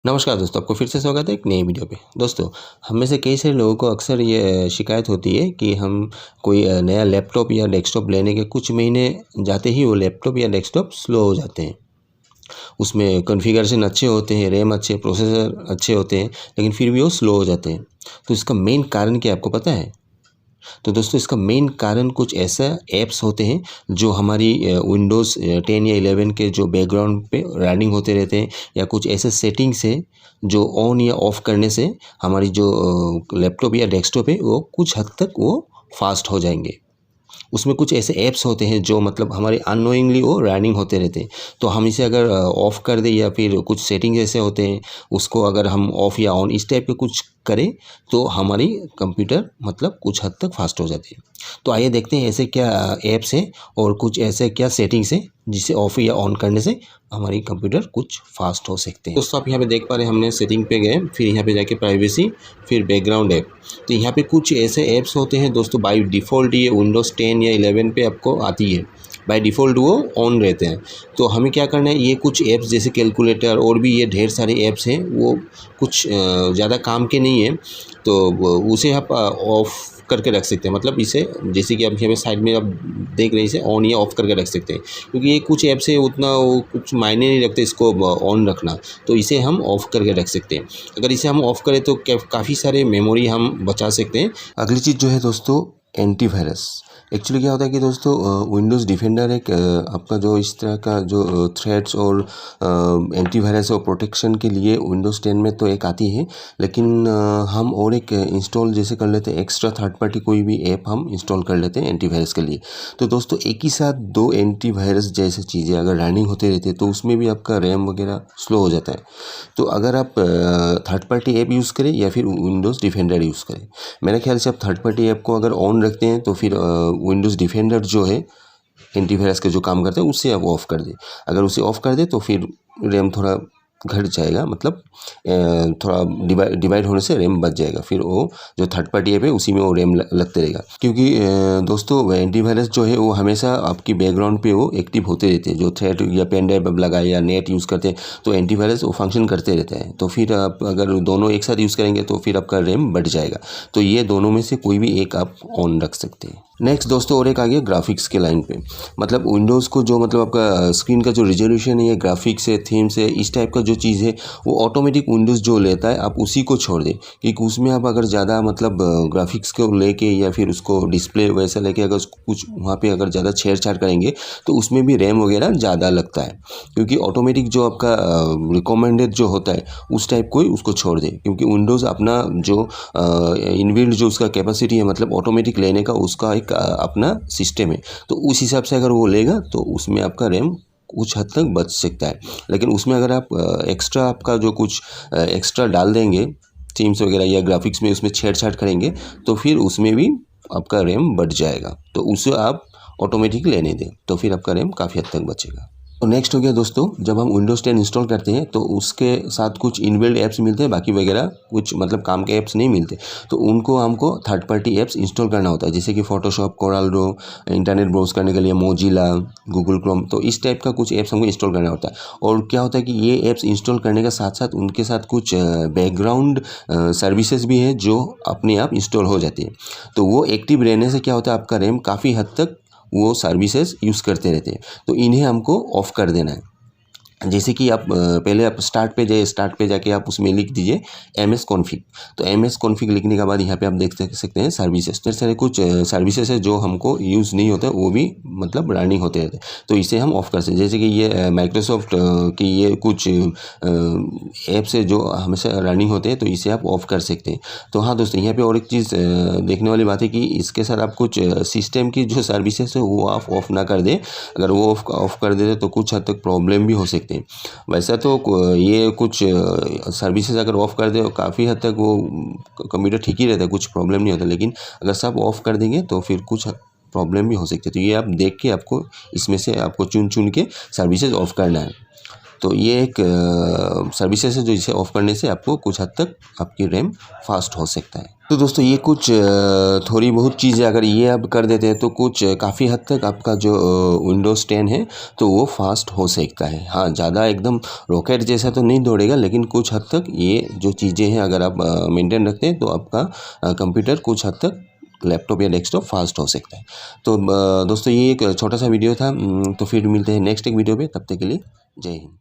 नमस्कार दोस्तों, आपको फिर से स्वागत है एक नई वीडियो पे। दोस्तों, हम में से कई सारे लोगों को अक्सर ये शिकायत होती है कि हम कोई नया लैपटॉप या डेस्कटॉप लेने के कुछ महीने जाते ही वो लैपटॉप या डेस्कटॉप स्लो हो जाते हैं। उसमें कॉन्फ़िगरेशन अच्छे होते हैं, रैम अच्छे, प्रोसेसर अच्छे होते हैं, लेकिन फिर भी वो स्लो हो जाते हैं। तो इसका मेन कारण क्या है, आपको पता है? तो दोस्तों, इसका मेन कारण कुछ ऐसा ऐप्स होते हैं जो हमारी विंडोज़ 10 या 11 के जो बैकग्राउंड पे रनिंग होते रहते हैं, या कुछ ऐसे सेटिंग्स है जो ऑन या ऑफ करने से हमारी जो लैपटॉप या डेस्कटॉप है वो कुछ हद तक वो फास्ट हो जाएंगे। उसमें कुछ ऐसे ऐप्स होते हैं जो मतलब हमारे अननोइंगली वो रनिंग होते रहते हैं। तो हम इसे अगर ऑफ़ कर दें, या फिर कुछ सेटिंग्स ऐसे होते हैं उसको अगर हम ऑफ़ या ऑन इस टाइप के कुछ करें, तो हमारी कंप्यूटर मतलब कुछ हद तक फास्ट हो जाती है। तो आइए देखते हैं ऐसे क्या ऐप्स हैं और कुछ ऐसे क्या सेटिंग्स हैं जिसे ऑफ़ या ऑन करने से हमारी कंप्यूटर कुछ फास्ट हो सकते हैं। दोस्तों, आप यहाँ पे देख पा रहे हैं, हमने सेटिंग पे गए, फिर यहाँ पे जाके प्राइवेसी, फिर बैकग्राउंड ऐप। तो यहाँ पे कुछ ऐसे ऐप्स होते हैं दोस्तों, बाय डिफ़ॉल्ट ये विंडोज़ 10 या 11 पे आपको आती है। बाय डिफ़ॉल्ट वो ऑन रहते हैं। तो हमें क्या करना है, ये कुछ ऐप्स जैसे कैलकुलेटर और भी ये ढेर सारे ऐप्स हैं, वो कुछ ज़्यादा काम के नहीं है, तो उसे आप ऑफ़ करके रख सकते हैं। मतलब इसे जैसे कि आप यहाँ पे साइड में आप देख रहे हैं, इसे ऑन या ऑफ़ करके रख सकते हैं, क्योंकि ये कुछ ऐप्स है उतना वो कुछ मायने नहीं रखते इसको ऑन रखना। तो इसे हम ऑफ़ करके रख सकते हैं। अगर इसे हम ऑफ़ करें तो काफ़ी सारे मेमोरी हम बचा सकते हैं। अगली चीज़ जो है दोस्तों, एंटीवायरस। एक्चुअली क्या होता है कि दोस्तों, विंडोज़ डिफेंडर एक आपका जो इस तरह का जो थ्रेड्स और एंटीवायरस और प्रोटेक्शन के लिए विंडोज़ 10 में तो एक आती है, लेकिन हम और एक इंस्टॉल जैसे कर लेते हैं, एक्स्ट्रा थर्ड पार्टी कोई भी ऐप हम इंस्टॉल कर लेते हैं एंटीवायरस के लिए। तो दोस्तों, एक ही साथ दो एंटीवायरस जैसी चीज़ें अगर रनिंग होते रहते हैं तो उसमें भी आपका रैम वगैरह स्लो हो जाता है। तो अगर आप थर्ड पार्टी ऐप यूज़ करें या फिर विंडोज़ डिफेंडर यूज़ करें, मेरे ख्याल से आप थर्ड पार्टी ऐप को अगर ऑन रखते हैं तो फिर विंडोज़ डिफेंडर जो है एंटीवायरस के जो काम करते हैं उससे आप ऑफ़ कर दें। अगर उसे ऑफ़ कर दें तो फिर रैम थोड़ा घट जाएगा, मतलब थोड़ा डिवाइड होने से रैम बच जाएगा। फिर वो जो थर्ड पार्टी ऐप है उसी में वो रैम लगते रहेगा, क्योंकि दोस्तों एंटीवायरस जो है वो हमेशा आपकी बैकग्राउंड पे वो एक्टिव होते रहते हैं। जो थ्रेड या पेन ड्राइव आप लगाए या नेट यूज़ करते हैं तो एंटीवायरस वो फंक्शन करते रहता है। तो फिर आप अगर दोनों एक साथ यूज़ करेंगे तो फिर आपका रैम बढ़ जाएगा। तो ये दोनों में से कोई भी एक आप ऑन रख सकते हैं। नेक्स्ट दोस्तों, और एक आ गया ग्राफिक्स के लाइन पे। मतलब विंडोज़ को जो मतलब आपका स्क्रीन का जो रिजोल्यूशन है, ग्राफिक्स है, थीम्स है, इस टाइप का जो चीज़ है वो ऑटोमेटिक विंडोज़ जो लेता है, आप उसी को छोड़ दें। क्योंकि उसमें आप अगर ज़्यादा मतलब ग्राफिक्स को लेके या फिर उसको डिस्प्ले वैसा लेके अगर कुछ वहाँ पे अगर ज़्यादा छेड़छाड़ करेंगे तो उसमें भी रैम वगैरह ज़्यादा लगता है। क्योंकि ऑटोमेटिक जो आपका रिकमेंडेड जो होता है उस टाइप को ही उसको छोड़ दें, क्योंकि विंडोज़ अपना जो इनबिल्ट जो उसका कैपेसिटी है, मतलब ऑटोमेटिक लेने का उसका एक अपना सिस्टम है। तो उस हिसाब से अगर वो लेगा तो उसमें आपका रैम कुछ हद तक बच सकता है। लेकिन उसमें अगर आप एक्स्ट्रा आपका जो कुछ एक्स्ट्रा डाल देंगे, थीम्स वगैरह या ग्राफिक्स में उसमें छेड़छाड़ करेंगे, तो फिर उसमें भी आपका रैम बढ़ जाएगा। तो उसे आप ऑटोमेटिक लेने दें, तो फिर आपका रैम काफ़ी हद तक बचेगा। तो नेक्स्ट हो गया दोस्तों, जब हम विंडोज़ 10 इंस्टॉल करते हैं तो उसके साथ कुछ इनबिल्ट ऐप्स मिलते हैं, बाकी वगैरह कुछ मतलब काम के ऐप्स नहीं मिलते। तो उनको हमको थर्ड पार्टी ऐप्स इंस्टॉल करना होता है, जैसे कि Photoshop, Corel Draw, internet browse करने के लिए मोजिला, गूगल क्रोम। तो इस टाइप का कुछ ऐप्स हमको इंस्टॉल करना होता है। और क्या होता है कि ये ऐप्स इंस्टॉल करने के साथ साथ उनके साथ कुछ बैकग्राउंड सर्विसेज भी है जो अपने आप इंस्टॉल हो जाती है। तो वो एक्टिव रहने से क्या होता है, आपका रैम काफ़ी हद तक वो सर्विसेज यूज़ करते रहते हैं। तो इन्हें हमको ऑफ़ कर देना है। जैसे कि आप पहले आप स्टार्ट पे जाइए, स्टार्ट पे जाके आप उसमें लिख दीजिए एमएस कॉन्फ़िग। तो एमएस कॉन्फ़िग लिखने के बाद यहाँ पे आप देख सकते हैं सर्विसेज। फिर सारे कुछ सर्विसेज है जो हमको यूज़ नहीं होते, वो भी मतलब रनिंग होते रहते हैं। तो इसे हम ऑफ़ कर सकते हैं। जैसे कि ये माइक्रोसॉफ्ट की ये कुछ ऐप्स है जो हमेशा रनिंग होते हैं, तो इसे आप ऑफ़ कर सकते हैं। तो हाँ दोस्तों, यहाँ पे और एक चीज़ देखने वाली बात है कि इसके साथ आप कुछ सिस्टम की जो सर्विसेज है वो आप ऑफ़ ना कर दें। अगर वो ऑफ़ कर देते तो कुछ हद तक प्रॉब्लम भी हो सकती है। वैसा तो ये कुछ सर्विसेज अगर ऑफ़ कर दे काफ़ी हद तक वो कंप्यूटर ठीक ही रहता है, कुछ प्रॉब्लम नहीं होता। लेकिन अगर सब ऑफ़ कर देंगे तो फिर कुछ प्रॉब्लम भी हो सकती है। तो ये आप देख के आपको इसमें से आपको चुन के सर्विसेज ऑफ़ करना है। तो ये एक सर्विसेज है जो इसे ऑफ करने से आपको कुछ हद तक आपकी रैम फास्ट हो सकता है। तो दोस्तों ये कुछ थोड़ी बहुत चीज़ें अगर ये आप कर देते हैं तो कुछ काफ़ी हद तक आपका जो विंडोज़ 10 है तो वो फास्ट हो सकता है। हाँ, ज़्यादा एकदम रॉकेट जैसा तो नहीं दौड़ेगा, लेकिन कुछ हद तक ये जो चीज़ें हैं अगर आप मेंटेन रखते हैं तो आपका कंप्यूटर कुछ हद तक लैपटॉप या डेस्कटॉप फास्ट हो सकता है। तो दोस्तों ये एक छोटा सा वीडियो था। तो फिर मिलते हैं नेक्स्ट एक वीडियो पे, तब तक के लिए जय हिंद।